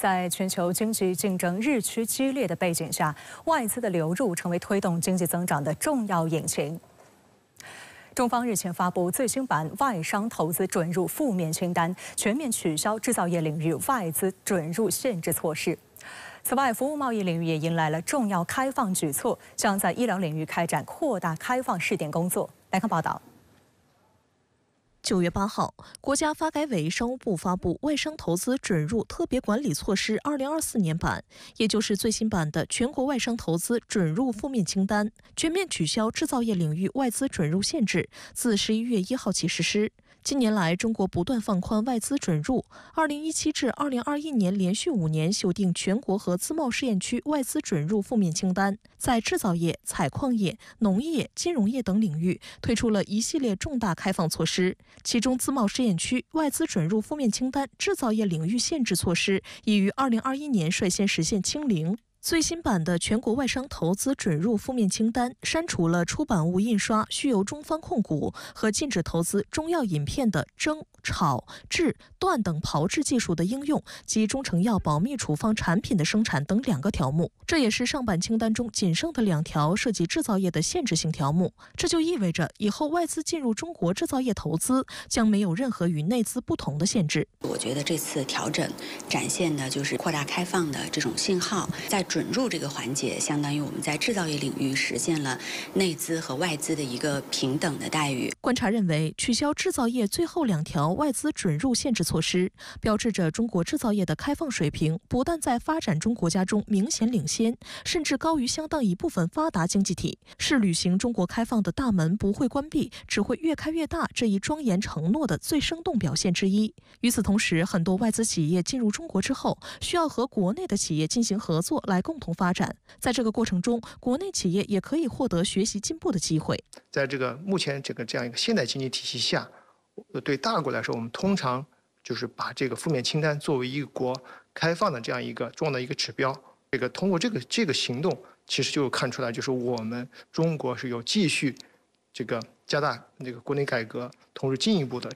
在全球经济竞争日趋激烈的背景下，外资的流入成为推动经济增长的重要引擎。中方日前发布最新版外商投资准入负面清单，全面取消制造业领域外资准入限制措施。此外，服务贸易领域也迎来了重要开放举措，将在医疗领域开展扩大开放试点工作。来看报道。9月8号，国家发改委、商务部发布《外商投资准入特别管理措施2024年版》，也就是最新版的全国外商投资准入负面清单，全面取消制造业领域外资准入限制，自11月1号起实施。近年来，中国不断放宽外资准入，2017至2021年连续5年修订全国和自贸试验区外资准入负面清单，在制造业、采矿业、农业、金融业等领域推出了一系列重大开放措施。其中，自贸试验区外资准入负面清单制造业领域限制措施已于2021年率先实现清零。最新版的全国外商投资准入负面清单删除了出版物印刷需由中方控股和禁止投资中药饮片的蒸、炒、制、断等炮制技术的应用及中成药保密处方产品的生产等2个条目。这也是上版清单中仅剩的2条涉及制造业的限制性条目。这就意味着以后外资进入中国制造业投资将没有任何与内资不同的限制。我觉得这次调整展现的就是扩大开放的这种信号，在准入这个环节，相当于我们在制造业领域实现了内资和外资的一个平等的待遇。观察认为，取消制造业最后2条外资准入限制措施，标志着中国制造业的开放水平不但在发展中国家中明显领先，甚至高于相当一部分发达经济体，是履行中国开放的大门不会关闭，只会越开越大这一庄严承诺的最生动表现之一。与此同时，很多外资企业进入中国之后，需要和国内的企业进行合作来共同发展。在这个过程中，国内企业也可以获得学习进步的机会。在这个目前这样一个现代经济体系下，对大国来说，我们通常就是把这个负面清单作为一国开放的这样一个重要的一个指标。通过这个行动，其实就看出来，就是我们中国是有继续加大国内改革，同时进一步的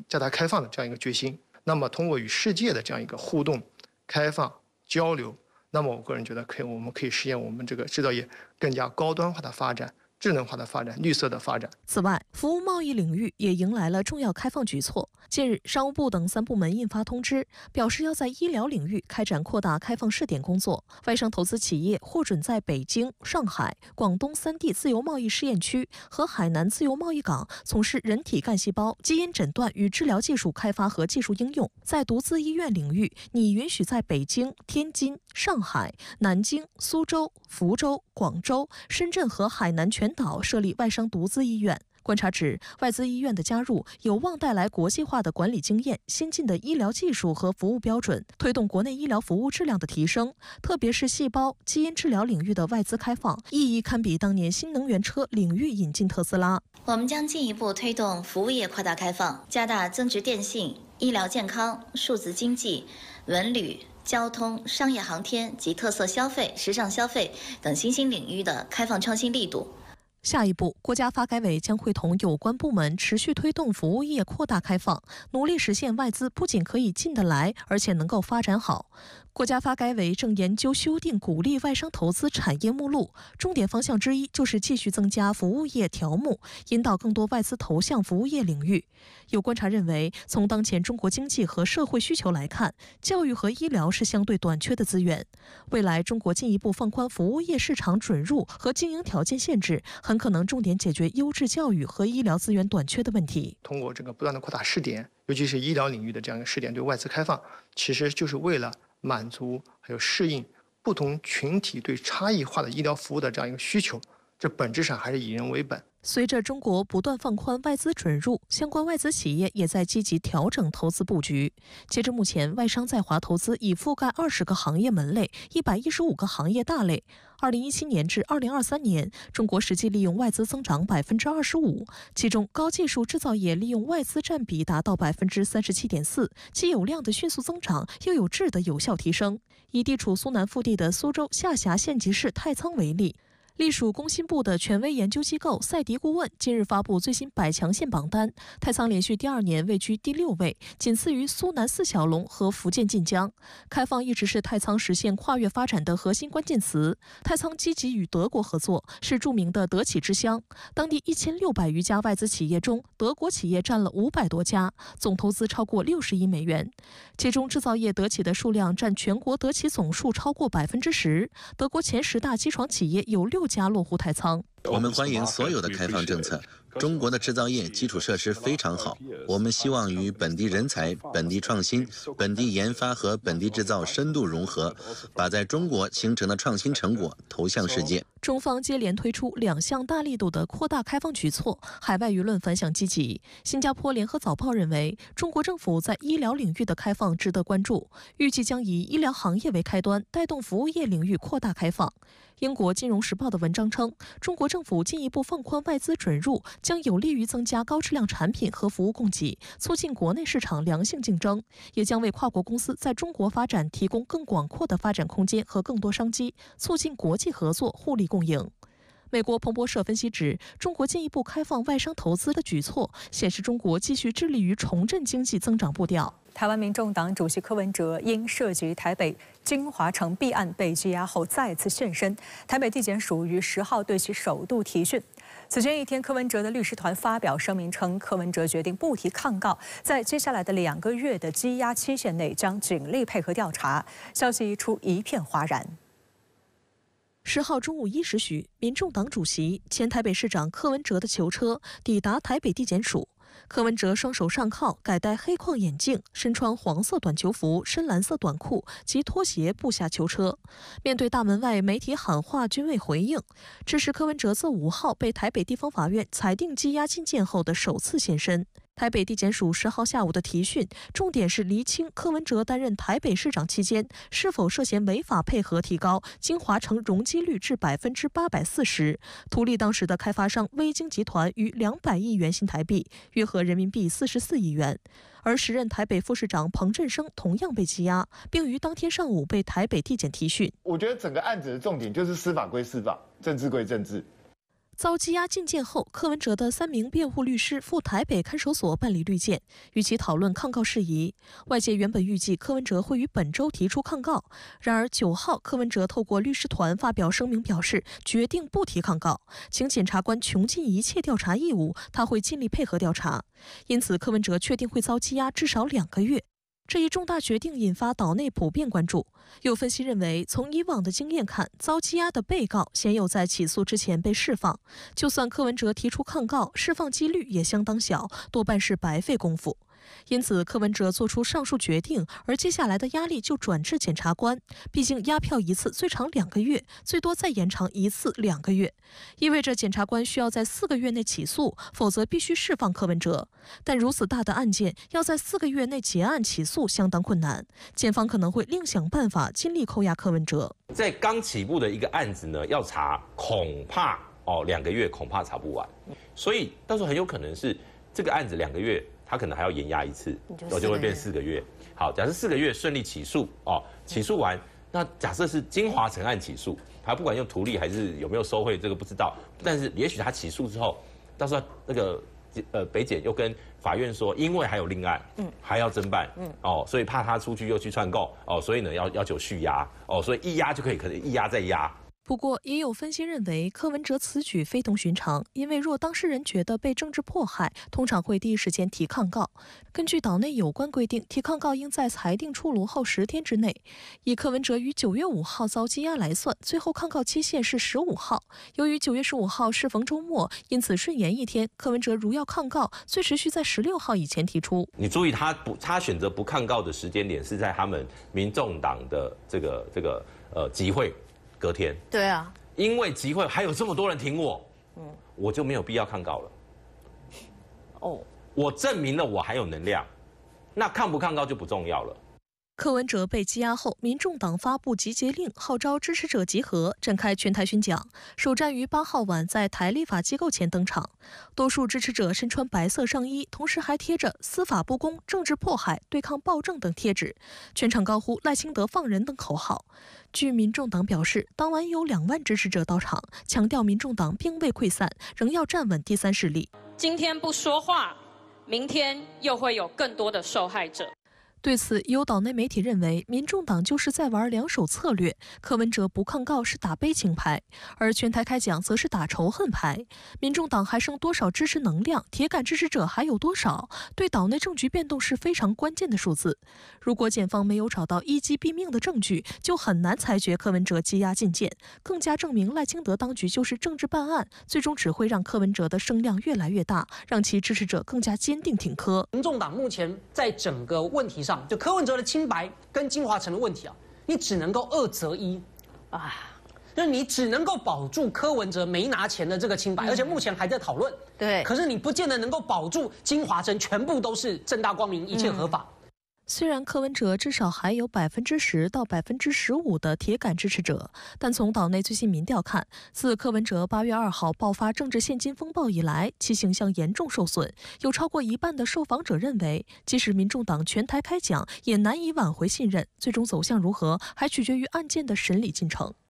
加大开放的这样一个决心。那么通过与世界的这样一个互动、开放、交流，那么我个人觉得我们可以实现我们这个制造业更加高端化的发展、智能化的发展、绿色的发展。此外，服务贸易领域也迎来了重要开放举措。近日，商务部等3部门印发通知，表示要在医疗领域开展扩大开放试点工作。外商投资企业获准在北京、上海、广东3地自由贸易试验区和海南自由贸易港从事人体干细胞、基因诊断与治疗技术开发和技术应用。在独资医院领域，拟允许在北京、天津、上海、南京、苏州、福州、广州、深圳和海南全岛设立外商独资医院。观察指，外资医院的加入有望带来国际化的管理经验、先进的医疗技术和服务标准，推动国内医疗服务质量的提升。特别是细胞、基因治疗领域的外资开放，意义堪比当年新能源车领域引进特斯拉。我们将进一步推动服务业扩大开放，加大增值电信、医疗健康、数字经济、文旅、交通、商业航天及特色消费、时尚消费等新兴领域的开放创新力度。下一步，国家发改委将会同有关部门持续推动服务业扩大开放，努力实现外资不仅可以进得来，而且能够发展好。国家发改委正研究修订鼓励外商投资产业目录，重点方向之一就是继续增加服务业条目，引导更多外资投向服务业领域。有观察认为，从当前中国经济和社会需求来看，教育和医疗是相对短缺的资源。未来中国进一步放宽服务业市场准入和经营条件限制，很可能重点解决优质教育和医疗资源短缺的问题。通过不断的扩大试点，尤其是医疗领域的这样一个试点对外资开放，其实就是为了满足还有适应不同群体对差异化的医疗服务的这样一个需求，这本质上还是以人为本。随着中国不断放宽外资准入，相关外资企业也在积极调整投资布局。截至目前，外商在华投资已覆盖20个行业门类、115个行业大类。2017年至2023年，中国实际利用外资增长25%，其中高技术制造业利用外资占比达到37.4%，既有量的迅速增长，又有质的有效提升。以地处苏南腹地的苏州下辖县级市太仓为例，隶属工信部的权威研究机构赛迪顾问近日发布最新100强县榜单，太仓连续第2年位居第6位，仅次于苏南4小龙和福建晋江。开放一直是太仓实现跨越发展的核心关键词。太仓积极与德国合作，是著名的德企之乡。当地1600余家外资企业中，德国企业占了500多家，总投资超过60亿美元。其中制造业德企的数量占全国德企总数超过10%。德国前10大机床企业有6家落户太仓。我们欢迎所有的开放政策。中国的制造业基础设施非常好，我们希望与本地人才、本地创新、本地研发和本地制造深度融合，把在中国形成的创新成果投向世界。中方接连推出2项大力度的扩大开放举措，海外舆论反响积极。新加坡联合早报认为，中国政府在医疗领域的开放值得关注，预计将以医疗行业为开端，带动服务业领域扩大开放。英国金融时报的文章称，中国政府进一步放宽外资准入，将有利于增加高质量产品和服务供给，促进国内市场良性竞争，也将为跨国公司在中国发展提供更广阔的发展空间和更多商机，促进国际合作互利共赢。美国彭博社分析指，中国进一步开放外商投资的举措，显示中国继续致力于重振经济增长步调。台湾民众党主席柯文哲因涉及台北金华城弊案被羁押后再次现身，台北地检署于10号对其首度提讯。此前一天，柯文哲的律师团发表声明称，柯文哲决定不提抗告，在接下来的2个月的羁押期限内将尽力配合调查。消息一出，一片哗然。10号中午1时许，民众党主席、前台北市长柯文哲的囚车抵达台北地检署。柯文哲双手上铐，改戴黑框眼镜，身穿黄色短球服、深蓝色短裤及拖鞋步下囚车。面对大门外媒体喊话，均未回应。这是柯文哲自5号被台北地方法院裁定羁押禁见后的首次现身。台北地检署10号下午的提讯，重点是厘清柯文哲担任台北市长期间是否涉嫌违法配合提高金华城容积率至840%，图利当时的开发商微晶集团逾200亿元新台币，约合人民币44亿元。而时任台北副市长彭振声同样被羁押，并于当天上午被台北地检提讯。我觉得整个案子的重点就是司法归司法，政治归政治。遭羁押禁见后，柯文哲的3名辩护律师赴台北看守所办理律见，与其讨论抗告事宜。外界原本预计柯文哲会于本周提出抗告，然而9号，柯文哲透过律师团发表声明表示，决定不提抗告，请检察官穷尽一切调查义务，他会尽力配合调查。因此，柯文哲确定会遭羁押至少2个月。这一重大决定引发岛内普遍关注。有分析认为，从以往的经验看，遭羁押的被告鲜有在起诉之前被释放，就算柯文哲提出抗告，释放几率也相当小，多半是白费功夫。因此，柯文哲做出上述决定，而接下来的压力就转至检察官。毕竟押票一次最长2个月，最多再延长1次2个月，意味着检察官需要在4个月内起诉，否则必须释放柯文哲。但如此大的案件，要在4个月内结案起诉相当困难，检方可能会另想办法，尽力扣押柯文哲。在刚起步的一个案子呢，要查恐怕2个月恐怕查不完，所以到时候很有可能是这个案子2个月。他可能还要延押1次，就会变4个月。好，假设4个月顺利起诉起诉完，那假设是金华城案起诉，他不管用图利还是有没有收贿，这个不知道。但是也许他起诉之后，到时候那个北检又跟法院说，因为还有另案，还要侦办，所以怕他出去又去串供，所以呢要求续押，所以一押就可能一押再押。不过，也有分析认为，柯文哲此举非同寻常，因为若当事人觉得被政治迫害，通常会第一时间提抗告。根据岛内有关规定，提抗告应在裁定出炉后10天之内。以柯文哲于9月5号遭羁押来算，最后抗告期限是15号。由于9月15号适逢周末，因此顺延1天。柯文哲如要抗告，最迟需在16号以前提出。你注意他选择不抗告的时间点是在他们民众党的这个集会。隔天，对啊，因为集会还有这么多人挺我，我就没有必要抗告了。我证明了我还有能量，那抗不抗告就不重要了。柯文哲被羁押后，民众党发布集结令，号召支持者集合，展开全台宣讲。首站于8号晚在台立法机构前登场，多数支持者身穿白色上衣，同时还贴着“司法不公、政治迫害、对抗暴政”等贴纸，全场高呼“赖清德放人”等口号。据民众党表示，当晚有2万支持者到场，强调民众党并未溃散，仍要站稳第三势力。今天不说话，明天又会有更多的受害者。对此，有岛内媒体认为，民众党就是在玩2手策略。柯文哲不抗告是打悲情牌，而全台开讲则是打仇恨牌。民众党还剩多少支持能量，铁杆支持者还有多少，对岛内政局变动是非常关键的数字。如果检方没有找到一击毙命的证据，就很难裁决柯文哲羁押禁见，更加证明赖清德当局就是政治办案，最终只会让柯文哲的声量越来越大，让其支持者更加坚定挺柯。民众党目前在整个问题上，就柯文哲的清白跟金华城的问题啊，你只能够2择1啊，就是你只能够保住柯文哲没拿钱的这个清白，而且目前还在讨论。对，可是你不见得能够保住金华城全部都是正大光明、一切合法。虽然柯文哲至少还有10%到15%的铁杆支持者，但从岛内最新民调看，自柯文哲8月2号爆发政治现金风暴以来，其形象严重受损。有超过1半的受访者认为，即使民众党全台开讲，也难以挽回信任。最终走向如何，还取决于案件的审理进程。